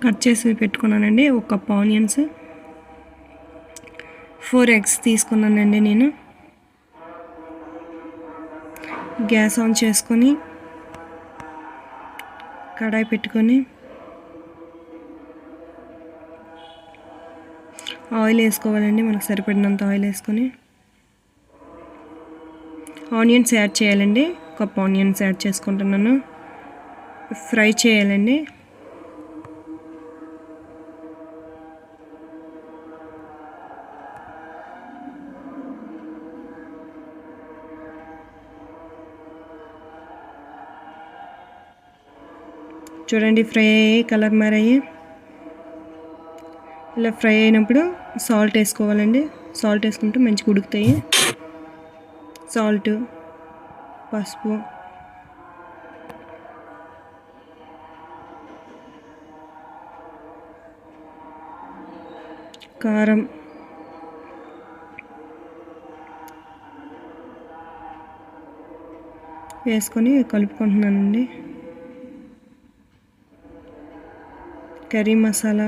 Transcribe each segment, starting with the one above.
Cut చేసి పెట్టుకున్నానండి. ఒక కప్ ఆనియన్స్, 4 ఎగ్స్ తీసుకున్నానండి. నేను గ్యాస్ ఆన్ చేసుకొని కడాయి పెట్టుకొని ఆయిల్ వేసుకోవాలండి. మనకు సరిపడినంత ఆయిల్ వేసుకొని ఆనియన్స్ యాడ్ చేయాలండి. కప్ ఆనియన్స్ యాడ్ చేసుకుంటున్నాను. ఫ్రై చేయాలండి. చూడండి ఫ్రై అయ్యి కలర్ మారాయి. ఇలా ఫ్రై అయినప్పుడు సాల్ట్ వేసుకోవాలండి. సాల్ట్ వేసుకుంటే మంచిగా ఉడుకుతాయి. సాల్ట్, పసుపు, కారం, వేసుకొని కలుపుకుంటున్నానండి. కర్రీ మసాలా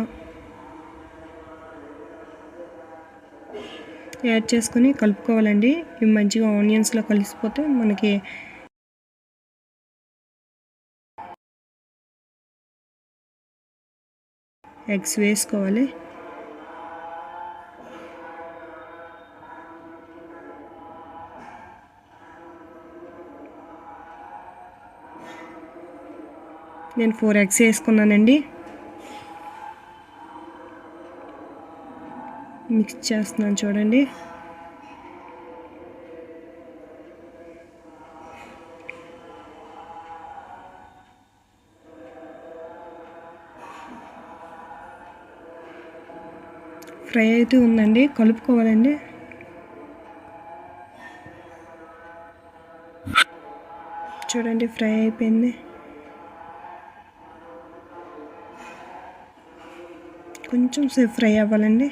యాడ్ చేసుకొని కలుపుకోవాలండి. ఇవి మంచిగా ఆనియన్స్లో కలిసిపోతే మనకి ఎగ్స్ వేసుకోవాలి. నేను 4 ఎగ్స్ వేసుకున్నానండి. మిక్స్ చేస్తున్నాను చూడండి. ఫ్రై అయితే ఉందండి, కలుపుకోవాలండి. చూడండి ఫ్రై అయిపోయింది. కొంచెం సేపు ఫ్రై అవ్వాలండి.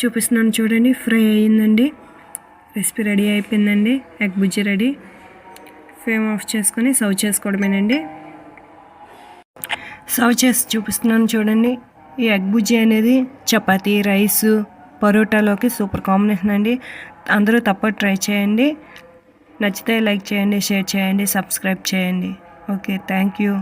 చూపిస్తున్నాను చూడండి, ఫ్రై అయ్యిందండి. రెసిపీ రెడీ అయిపోయిందండి. Egg Bujji ready. Flame of చేసుకొని సర్వ్ చేసుకోవడమేనండి. సర్వ్ చేసి చూపిస్తున్నాను చూడండి. ఈ ఎగ్ బుజ్జి అనేది చపాతీ, రైసు, పరోటాలోకి సూపర్ కాంబినేషన్ అండి. అందరూ తప్పక ట్రై చేయండి. నచ్చితే లైక్ చేయండి, షేర్ చేయండి, సబ్స్క్రైబ్ చేయండి. Okay, thank you.